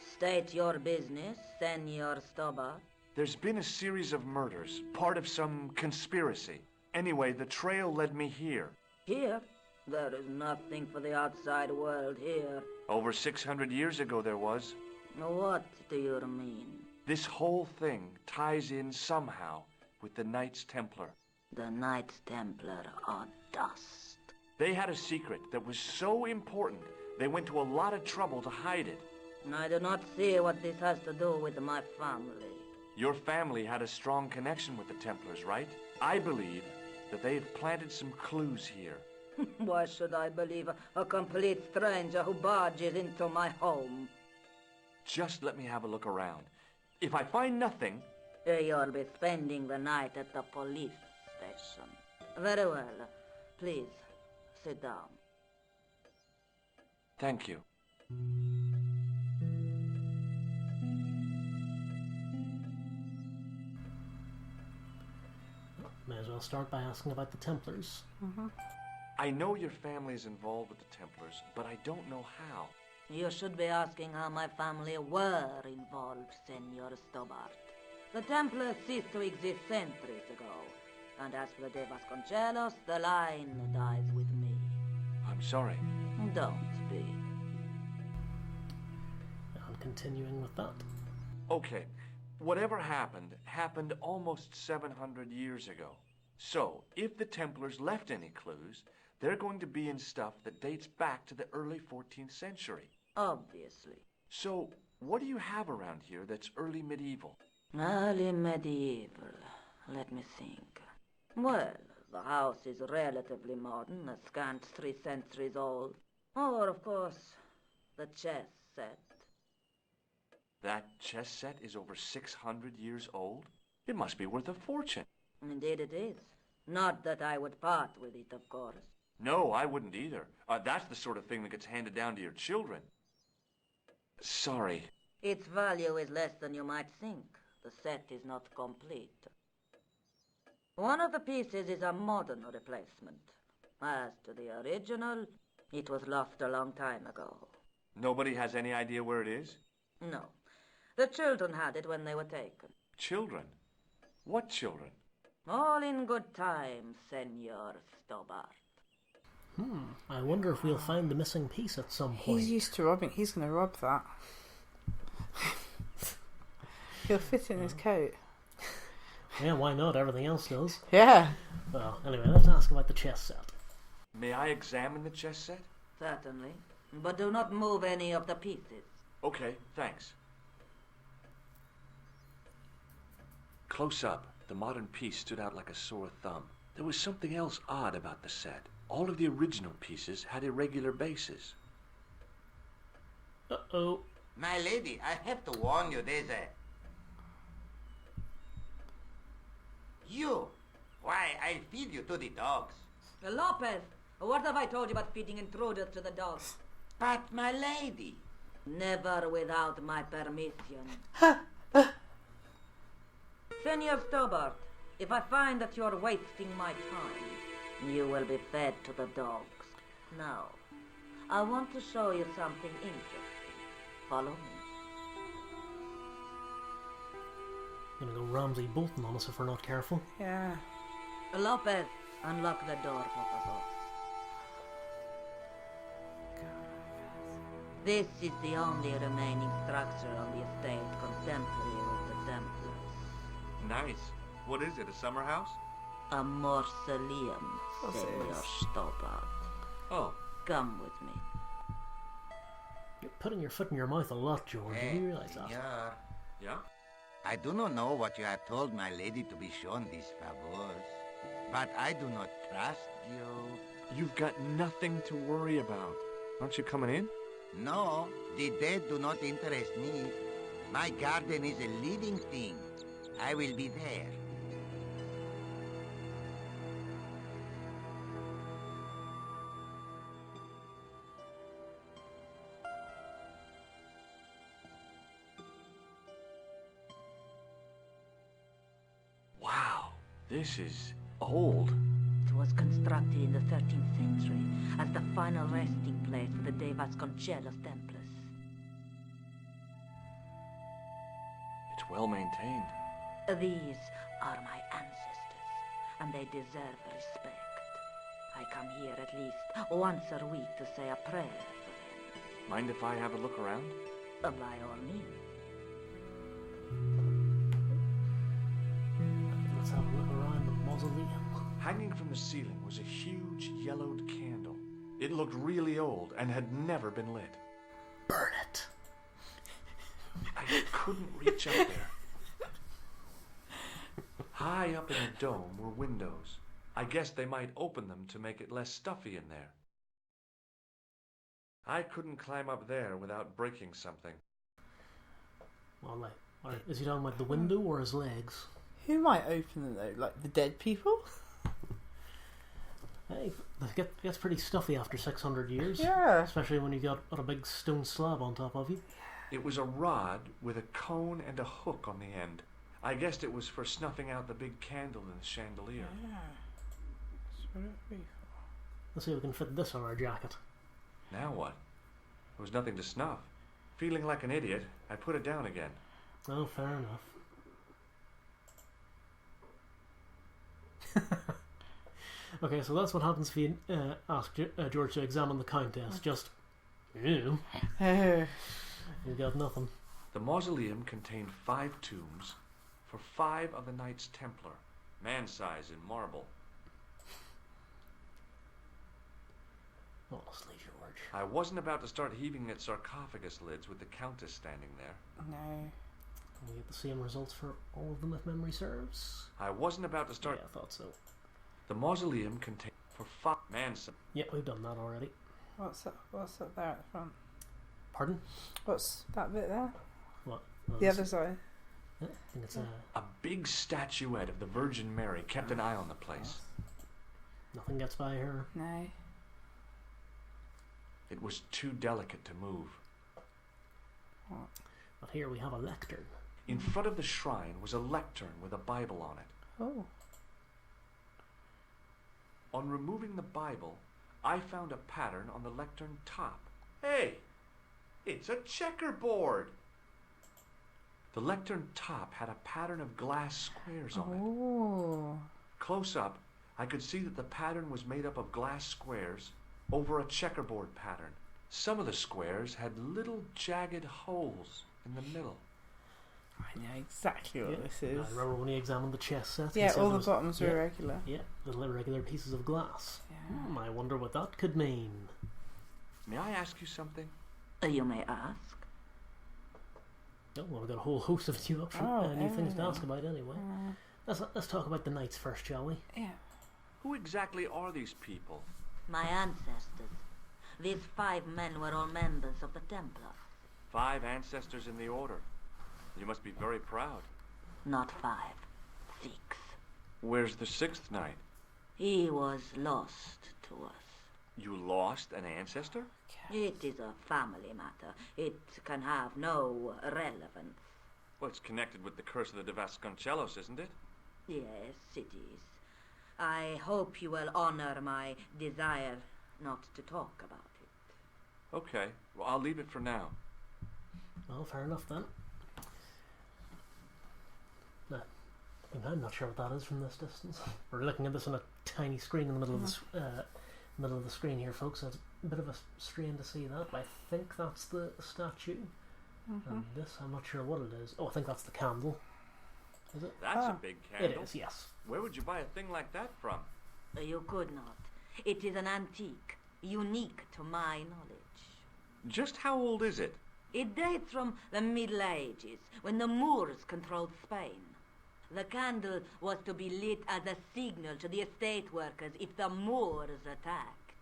State your business, Senor Stobart. There's been a series of murders, part of some conspiracy. Anyway, the trail led me here. Here? There is nothing for the outside world here. Over 600 years ago there was. What do you mean? This whole thing ties in somehow with the Knights Templar. The Knights Templar are dust. They had a secret that was so important, they went to a lot of trouble to hide it. I do not see what this has to do with my family. Your family had a strong connection with the Templars, right? I believe that they have planted some clues here. Why should I believe a complete stranger who barges into my home? Just let me have a look around. If I find nothing... You'll be spending the night at the police station. Very well. Please, sit down. Thank you. May as well start by asking about the Templars. I know your family is involved with the Templars, but I don't know how. You should be asking how my family were involved, Senor Stobart. The Templars ceased to exist centuries ago. And as for De Vasconcelos, the line dies with me. I'm sorry. Don't be. I'm continuing with that. Okay, whatever happened almost 700 years ago. So, if the Templars left any clues, they're going to be in stuff that dates back to the early 14th century. Obviously. So, what do you have around here that's early medieval? Early medieval. Let me think. Well, the house is relatively modern, a scant 3 centuries old. Or, of course, the chess set. That chess set is over 600 years old? It must be worth a fortune. Indeed it is. Not that I would part with it, of course. No, I wouldn't either. That's the sort of thing that gets handed down to your children. Sorry. Its value is less than you might think. The set is not complete. One of the pieces is a modern replacement. As to the original, it was lost a long time ago. Nobody has any idea where it is? No. The children had it when they were taken. Children? What children? All in good time, Senor Stobart. I wonder if we'll find the missing piece at some point. He's used to robbing. He's going to rob that. He'll fit in his coat. Yeah, why not? Everything else does. Yeah. Well, anyway, let's ask about the chess set. May I examine the chess set? Certainly. But do not move any of the pieces. Okay, thanks. Close up, the modern piece stood out like a sore thumb. There was something else odd about the set. All of the original pieces had irregular bases. Uh-oh. My lady, I have to warn you, there's a... You! Why, I'll feed you to the dogs. Lopez, what have I told you about feeding intruders to the dogs? But, my lady... Never without my permission. Senor Stobart, if I find that you're wasting my time, you will be fed to the dogs. Now, I want to show you something interesting. Follow me. Gonna go Ramsay Bolton on us if we're not careful. Yeah. Lopez, unlock the door, por favor. This is the only remaining structure on the estate contemporary with the Templars. Nice. What is it, a summer house? A mausoleum, Senor Stobart. Oh. Come with me. You're putting your foot in your mouth a lot, George. Do you realize that? Senor, Yeah? I do not know what you have told my lady to be shown these favors, but I do not trust you. You've got nothing to worry about. Aren't you coming in? No, the dead do not interest me. My garden is a living thing. I will be there. Wow, this is old. It was constructed in the 13th century as the final resting place for the De Vasconcelos Templars. It's well maintained. These are my ancestors, and they deserve respect. I come here at least once a week to say a prayer for them. Mind if I have a look around? By all means. Let's have a look around the mausoleum. Hanging from the ceiling was a huge yellowed candle. It looked really old and had never been lit. Burn it. I couldn't reach up there. High up in the dome were windows. I guess they might open them to make it less stuffy in there. I couldn't climb up there without breaking something. Well, like, is he talking about the window or his legs? Who might open them though? Like the dead people? Hey, it gets pretty stuffy after 600 years. Yeah. Especially when you got a big stone slab on top of you. It was a rod with a cone and a hook on the end. I guessed it was for snuffing out the big candle in the chandelier. Yeah. That's what it'd be for. Let's see if we can fit this on our jacket. Now what? There was nothing to snuff. Feeling like an idiot, I put it down again. Oh, fair enough. Okay, so that's what happens if you ask George to examine the Countess. Just, ew. You got nothing. The mausoleum contained 5 tombs for 5 of the Knights Templar, man-size in marble. Honestly, George. I wasn't about to start heaving at sarcophagus lids with the Countess standing there. No. We get the same results for all of them if memory serves. I wasn't about to start... Yeah, I thought so. The mausoleum contained for 5 man-size... Yeah, we've done that already. What's up there at the front? Pardon? What's that bit there? What? The other side. I think it's A big statuette of the Virgin Mary kept an eye on the place. nothing gets by her. No. It was too delicate to move. What? But here we have a lectern. In front of the shrine was a lectern with a Bible on it. Oh. On removing the Bible, I found a pattern on the lectern top. Hey! It's a checkerboard! The lectern top had a pattern of glass squares on it. Oh. Close up, I could see that the pattern was made up of glass squares over a checkerboard pattern. Some of the squares had little jagged holes in the middle. I know exactly what this is. I remember when he examined the chess set. Yeah, he said all there the was- bottoms were irregular. Yeah, little irregular pieces of glass. Yeah. I wonder what that could mean. May I ask you something? You may ask. Oh, well, we've got a whole host of new things to ask about anyway. Let's talk about the knights first, shall we? Yeah. Who exactly are these people? My ancestors. These 5 men were all members of the Templars. 5 ancestors in the order. You must be very proud. Not 5, 6. Where's the 6th knight? He was lost to us. You lost an ancestor? It is a family matter. It can have no relevance. Well, it's connected with the curse of the De Vasconcelos, isn't it? Yes, it is. I hope you will honor my desire not to talk about it. Okay, well, I'll leave it for now. Well, fair enough then. No, I'm not sure what that is from this distance. We're looking at this on a tiny screen in the middle of the screen here, folks. So it's a bit of a strain to see that, but I think that's the statue. And this, I'm not sure what it is. Oh, I think that's the candle. Is it? That's a big candle. It is, yes. Where would you buy a thing like that from? You could not. It is an antique, unique to my knowledge. Just how old is it? It dates from the Middle Ages, when the Moors controlled Spain. The candle was to be lit as a signal to the estate workers if the Moors attacked.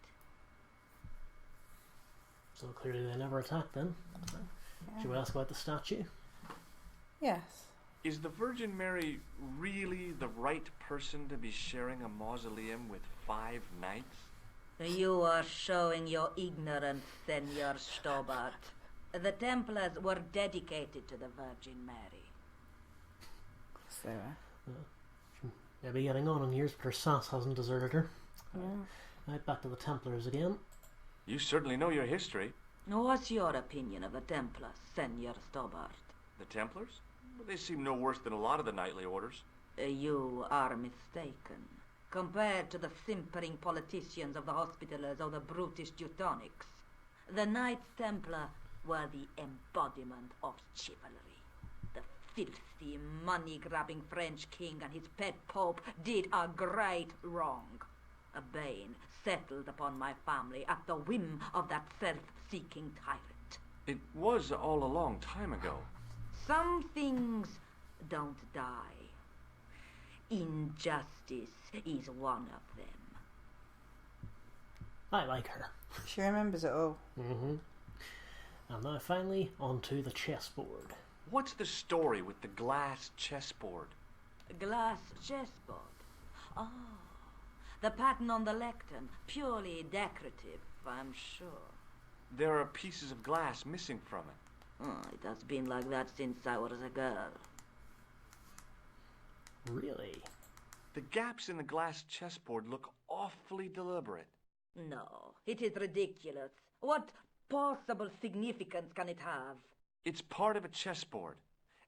So clearly they never attacked then. Should we ask about the statue? Yes. Is the Virgin Mary really the right person to be sharing a mausoleum with 5 knights? You are showing your ignorance, Senor Stobart. The Templars were dedicated to the Virgin Mary. Sarah. Maybe getting on in years, but her sass hasn't deserted her. Yeah. Right, back to the Templars again. You certainly know your history. What's your opinion of the Templars, Senor Stobart? The Templars? Well, they seem no worse than a lot of the knightly orders. You are mistaken. Compared to the simpering politicians of the Hospitallers or the brutish Teutonics, the Knights Templar were the embodiment of chivalry. The filthy, money-grabbing French king and his pet pope did a great wrong. A bane settled upon my family at the whim of that self-seeking tyrant. It was all a long time ago. Some things don't die. Injustice is one of them. I like her. She remembers it all. And now finally, onto the chessboard. What's the story with the glass chessboard? Glass chessboard. Oh, the pattern on the lectern, purely decorative, I'm sure. There are pieces of glass missing from it. Oh, it has been like that since I was a girl. Really? The gaps in the glass chessboard look awfully deliberate. No, it is ridiculous. What possible significance can it have? It's part of a chessboard,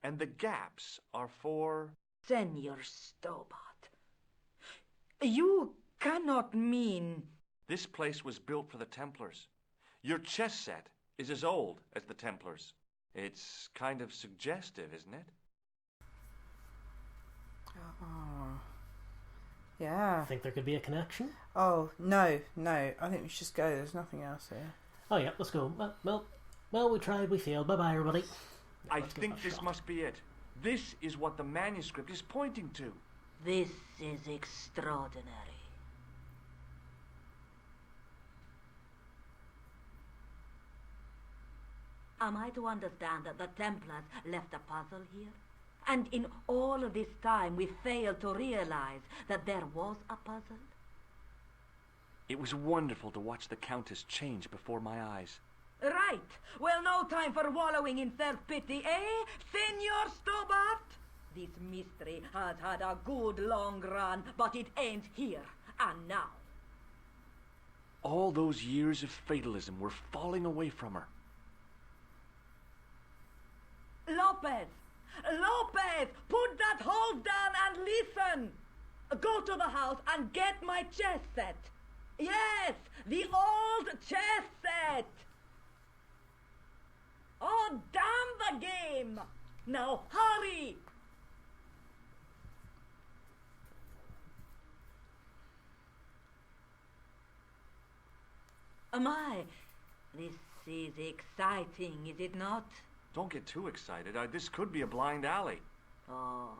and the gaps are for... Senor Stobart, you cannot mean... This place was built for the Templars. Your chess set is as old as the Templars. It's kind of suggestive, isn't it? Oh. Yeah. Think there could be a connection? Oh, no. I think we should just go. There's nothing else here. Oh yeah, let's go. Well, we tried, we failed. Bye-bye, everybody. I think this must be it. This is what the manuscript is pointing to. This is extraordinary. Am I to understand that the Templars left a puzzle here? And in all of this time we failed to realize that there was a puzzle? It was wonderful to watch the Countess change before my eyes. Right. Well, no time for wallowing in self-pity, eh, Senor Stobart? This mystery has had a good long run, but it ends here and now. All those years of fatalism were falling away from her. Lopez! Lopez! Put that hose down and listen! Go to the house and get my chess set. Yes, the old chess set! Oh, damn the game! Now hurry! My, this is exciting, is it not? Don't get too excited. This could be a blind alley. Oh,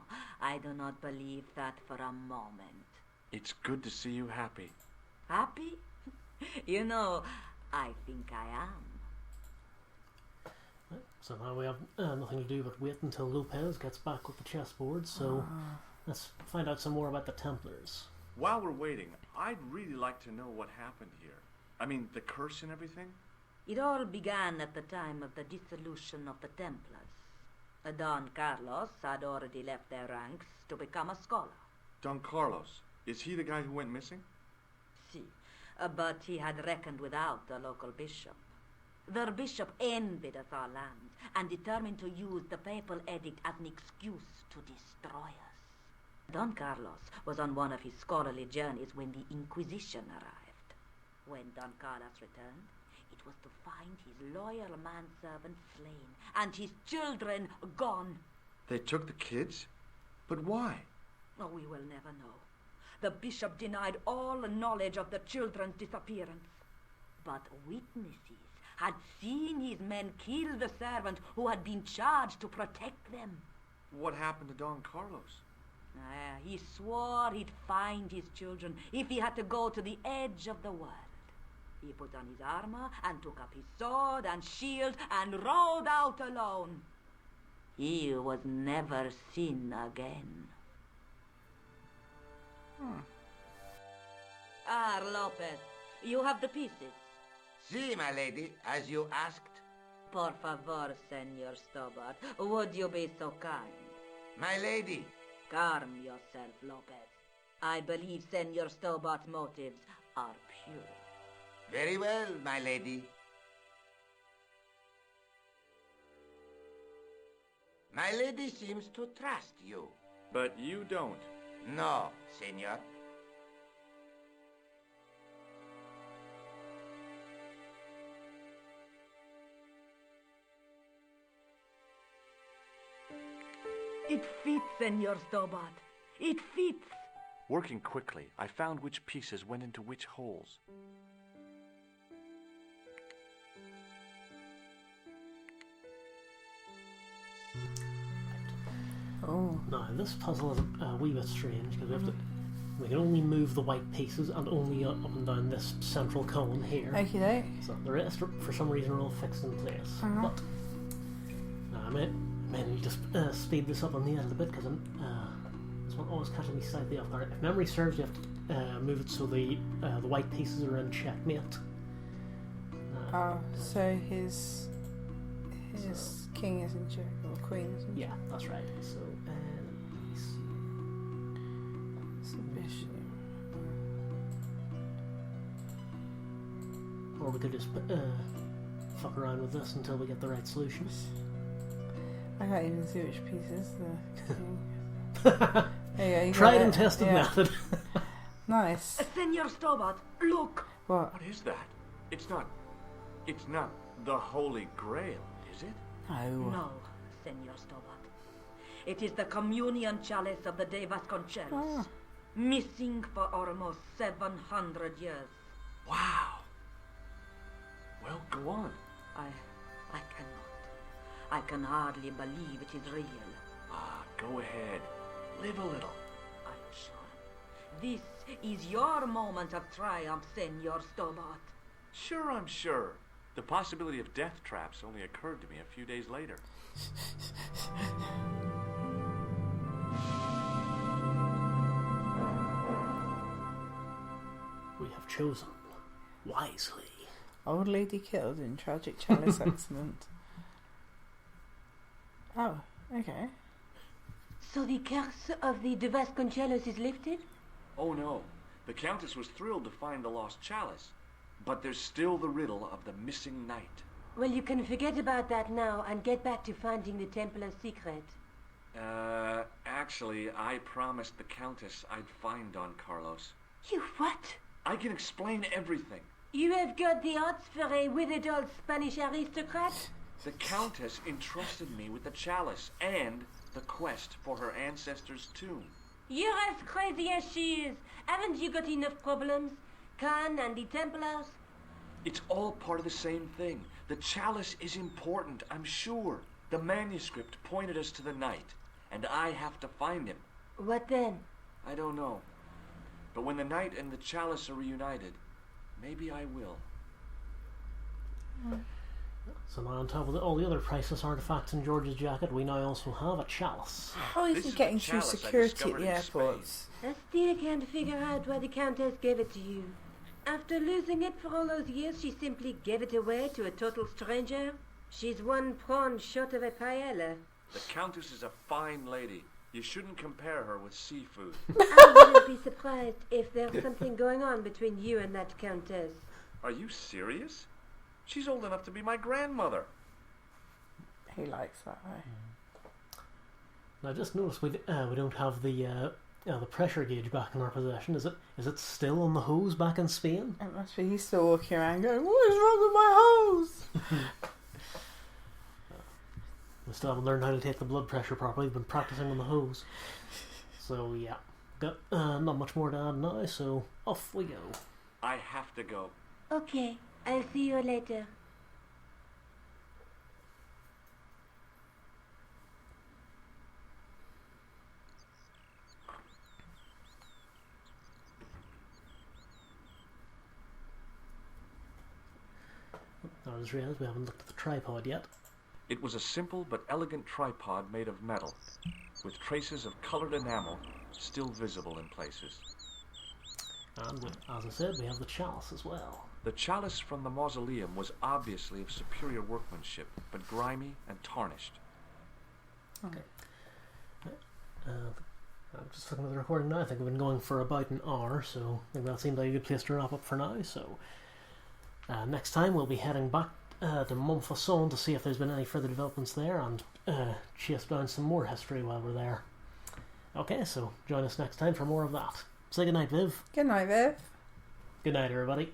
I do not believe that for a moment. It's good to see you happy. Happy? You know, I think I am. So now we have nothing to do but wait until Lopez gets back with the chessboard, so let's find out some more about the Templars. While we're waiting, I'd really like to know what happened here. I mean, the curse and everything? It all began at the time of the dissolution of the Templars. Don Carlos had already left their ranks to become a scholar. Don Carlos, is he the guy who went missing? Si, but he had reckoned without the local bishop. The bishop envied us our lands and determined to use the papal edict as an excuse to destroy us. Don Carlos was on one of his scholarly journeys when the Inquisition arrived. When Don Carlos returned, it was to find his loyal manservant slain and his children gone. They took the kids? But why? Oh, we will never know. The bishop denied all knowledge of the children's disappearance. But witnesses had seen his men kill the servant who had been charged to protect them. What happened to Don Carlos? He swore he'd find his children if he had to go to the edge of the world. He put on his armor and took up his sword and shield and rode out alone. He was never seen again. Lopez, you have the pieces. Si, my lady, as you asked. Por favor, Senor Stobart, would you be so kind? My lady. Calm yourself, Lopez. I believe Senor Stobart's motives are pure. Very well, my lady. My lady seems to trust you. But you don't. No, senor. It fits, Senor Stobart. It fits. Working quickly, I found which pieces went into which holes. Oh. Now, this puzzle is a wee bit strange because we can only move the white pieces and only up and down this central cone here. Okay. So the rest, for some reason, are all fixed in place. But I may need to speed this up on the end a bit because this one always catches me slightly off guard. If memory serves, you have to move it so the white pieces are in checkmate. So his king is in check, or queen is in check. Yeah, that's right. So, let me see. It's a bishop. Or we could just fuck around with this until we get the right solution. I can't even see which pieces the king. There you go. Tried and tested method. Nice. Senor Stobart, look! What? What is that? It's not the Holy Grail, is it? No, Senor Stobart. It is the communion chalice of the De Vasconcelos. Missing for almost 700 years. Wow. Well, go on. I cannot. I can hardly believe it is real. Go ahead. Live a little. I'm sure. This is your moment of triumph, Senor Stobart. Sure, I'm sure. The possibility of death traps only occurred to me a few days later. We have chosen wisely. Old lady killed in tragic chalice accident. Oh, okay. So the curse of the De Vasconcelos is lifted? Oh no. The Countess was thrilled to find the lost chalice. But there's still the riddle of the missing knight. Well, you can forget about that now and get back to finding the Templar's secret. Actually, I promised the Countess I'd find Don Carlos. You what? I can explain everything. You have got the odds for a withered old Spanish aristocrat? The Countess entrusted me with the chalice and the quest for her ancestor's tomb. You're as crazy as she is. Haven't you got enough problems? Khan and the Templars? It's all part of the same thing. The chalice is important, I'm sure. The manuscript pointed us to the knight, and I have to find him. What then? I don't know. But when the knight and the chalice are reunited, maybe I will. So now on top of all the other priceless artifacts in George's jacket, we now also have a chalice. How is he getting through security at the airports? I still can't figure out why the Countess gave it to you. After losing it for all those years, she simply gave it away to a total stranger. She's one prawn short of a paella. The Countess is a fine lady. You shouldn't compare her with seafood. I wouldn't be surprised if there's something going on between you and that Countess. Are you serious? She's old enough to be my grandmother. He likes that, right? Now, I just noticed we don't have the pressure gauge back in our possession. Is it still on the hose back in Spain? It must be. He's still walking around going, "What is wrong with my hose?" We still haven't learned how to take the blood pressure properly. We've been practicing on the hose. So yeah, got not much more to add now. So off we go. I have to go. Okay, I'll see you later. I just realised we haven't looked at the tripod yet. It was a simple but elegant tripod made of metal, with traces of coloured enamel still visible in places. And as I said, we have the chalice as well. The chalice from the mausoleum was obviously of superior workmanship, but grimy and tarnished. Okay. I'm just looking at the recording now. I think we've been going for about an hour, so I think that seems like a good place to wrap up for now. So next time we'll be heading back to Montfaucon to see if there's been any further developments there and chase down some more history while we're there. Okay, so join us next time for more of that. Say goodnight, Viv. Good night, Viv. Good night, everybody.